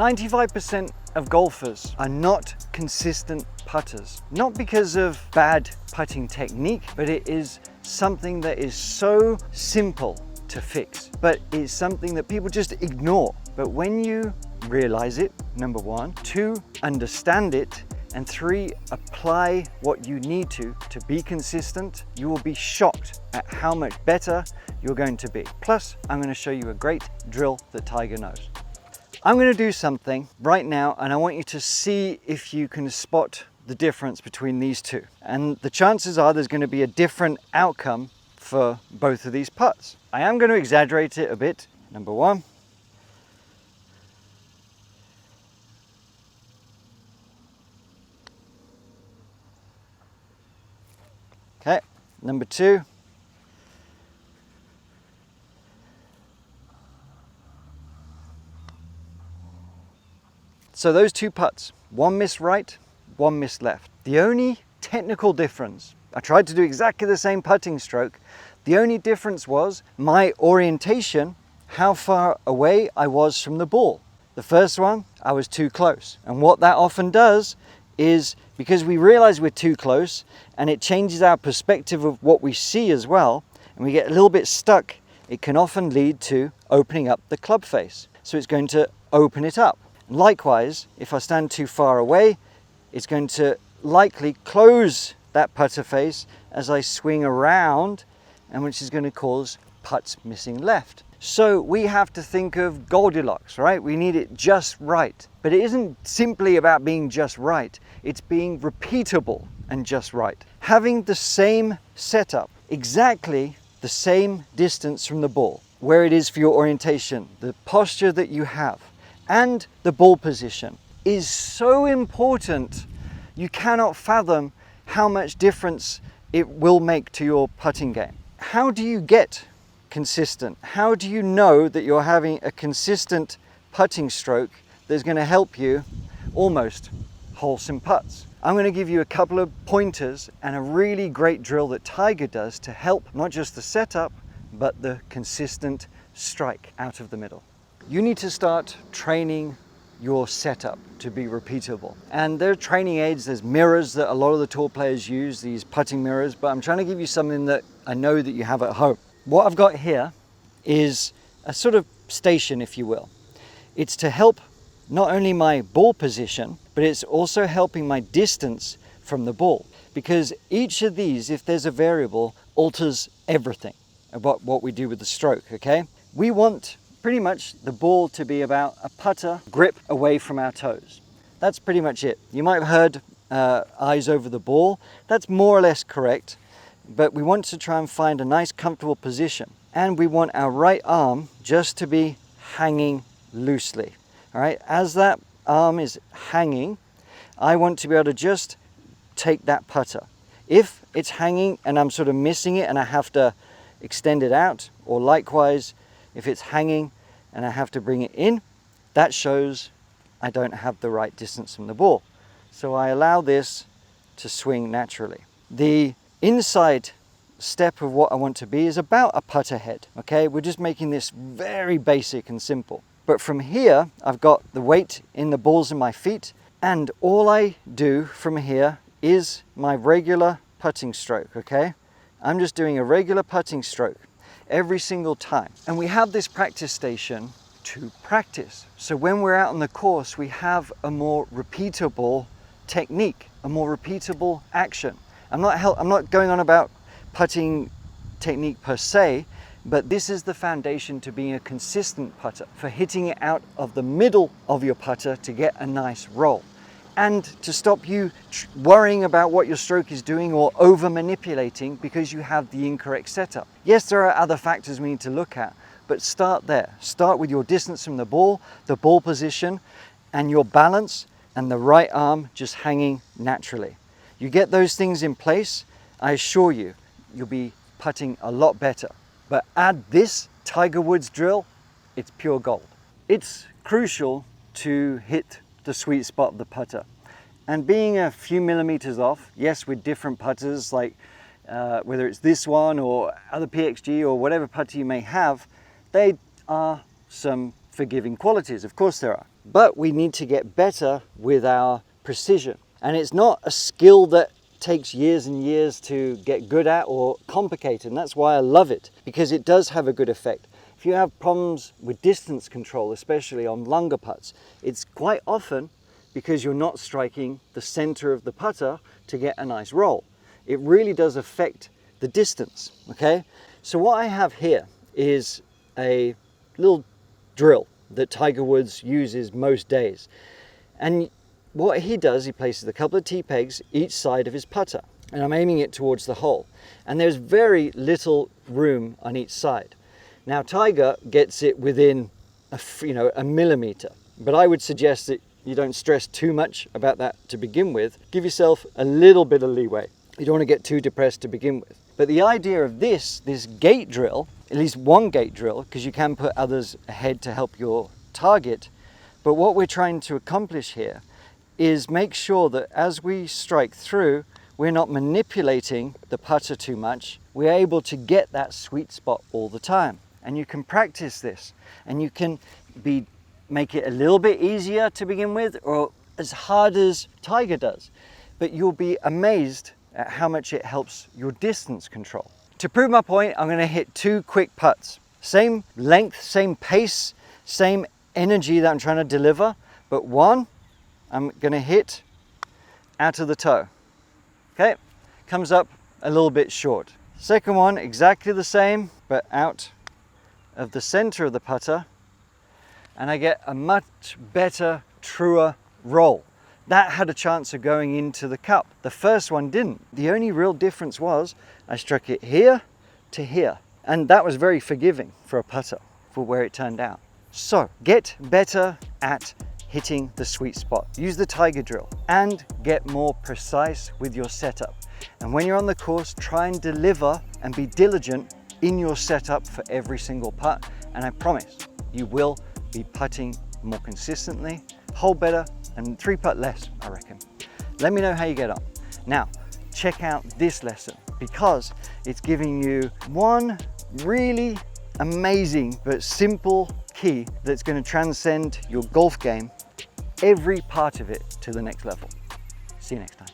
95% of golfers are not consistent putters. Not because of bad putting technique, but it is something that is so simple to fix, but it's something that people just ignore. But when you realize it, number one, two, understand it, and three, apply what you need to be consistent, you will be shocked at how much better you're going to be. Plus, I'm going to show you a great drill that Tiger knows. I'm going to do something right now, and I want you to see if you can spot the difference between these two. And the chances are there's going to be a different outcome for both of these putts. I am going to exaggerate it a bit. Number one. Okay, number two. So those two putts, one missed right, one missed left. The only technical difference, I tried to do exactly the same putting stroke. The only difference was my orientation, how far away I was from the ball. The first one, I was too close. And what that often does is, because we realize we're too close, and it changes our perspective of what we see as well, and we get a little bit stuck, it can often lead to opening up the club face. So it's going to open it up. Likewise, if I stand too far away, it's going to likely close that putter face as I swing around, and which is going to cause putts missing left. So we have to think of Goldilocks, right? We need it just right. But it isn't simply about being just right. It's being repeatable and just right. Having the same setup, exactly the same distance from the ball, where it is for your orientation, the posture that you have, and the ball position is so important. You cannot fathom how much difference it will make to your putting game. How do you get consistent? How do you know that you're having a consistent putting stroke that's going to help you almost wholesome putts? I'm going to give you a couple of pointers and a really great drill that Tiger does to help not just the setup, but the consistent strike out of the middle. You need to start training your setup to be repeatable. And there are training aids, there's mirrors that a lot of the tour players use, these putting mirrors, but I'm trying to give you something that I know that you have at home. What I've got here is a sort of station, if you will. It's to help not only my ball position, but it's also helping my distance from the ball. Because each of these, if there's a variable, alters everything about what we do with the stroke, okay? We want pretty much the ball to be about a putter grip away from our toes. That's pretty much it. You might have heard eyes over the ball. That's more or less correct, but we want to try and find a nice comfortable position. And we want our right arm just to be hanging loosely. All right, as that arm is hanging, I want to be able to just take that putter. If it's hanging and I'm sort of missing it and I have to extend it out, or likewise, if it's hanging and I have to bring it in, that shows I don't have the right distance from the ball. So I allow this to swing naturally. The inside step of what I want to be is about a putter head, okay? We're just making this very basic and simple. But from here, I've got the weight in the balls of my feet, and all I do from here is my regular putting stroke, okay? I'm just doing a regular putting stroke every single time. And we have this practice station to practice. So when we're out on the course, we have a more repeatable technique, a more repeatable action. I'm not going on about putting technique per se, but this is the foundation to being a consistent putter, for hitting it out of the middle of your putter to get a nice roll. And to stop you worrying about what your stroke is doing or over manipulating because you have the incorrect setup. Yes, there are other factors we need to look at, but start there. Start with your distance from the ball position, and your balance, and the right arm just hanging naturally. You get those things in place, I assure you, you'll be putting a lot better. But add this Tiger Woods drill, it's pure gold. It's crucial to hit the sweet spot of the putter. And being a few millimeters off, yes, with different putters, like whether it's this one or other PXG or whatever putter you may have, they are some forgiving qualities, of course there are. But we need to get better with our precision. And it's not a skill that takes years and years to get good at or complicated, and that's why I love it, because it does have a good effect. If you have problems with distance control, especially on longer putts, it's quite often because you're not striking the center of the putter to get a nice roll. It really does affect the distance, okay? So what I have here is a little drill that Tiger Woods uses most days. And what he does, he places a couple of T-pegs each side of his putter, and I'm aiming it towards the hole. And there's very little room on each side. Now Tiger gets it within a millimeter, but I would suggest that you don't stress too much about that to begin with. Give yourself a little bit of leeway. You don't want to get too depressed to begin with. But the idea of this gate drill, at least one gate drill, because you can put others ahead to help your target, but what we're trying to accomplish here is make sure that as we strike through, we're not manipulating the putter too much. We're able to get that sweet spot all the time. And you can practice this, and you can make it a little bit easier to begin with, or as hard as Tiger does. But you'll be amazed at how much it helps your distance control. To prove my point, I'm gonna hit 2 quick putts. Same length, same pace, same energy that I'm trying to deliver, but one, I'm gonna hit out of the toe. Okay, comes up a little bit short. Second one, exactly the same, but out of the center of the putter, and I get a much better, truer roll. That had a chance of going into the cup. The first one didn't. The only real difference was I struck it here to here, and that was very forgiving for a putter for where it turned out. So get better at hitting the sweet spot. Use the Tiger drill and get more precise with your setup. And when you're on the course, try and deliver and be diligent in your setup for every single putt. And I promise you will be putting more consistently, hole better, and 3-putt less, I reckon. Let me know how you get on. Now, check out this lesson because it's giving you one really amazing but simple key that's going to transcend your golf game, every part of it, to the next level. See you next time.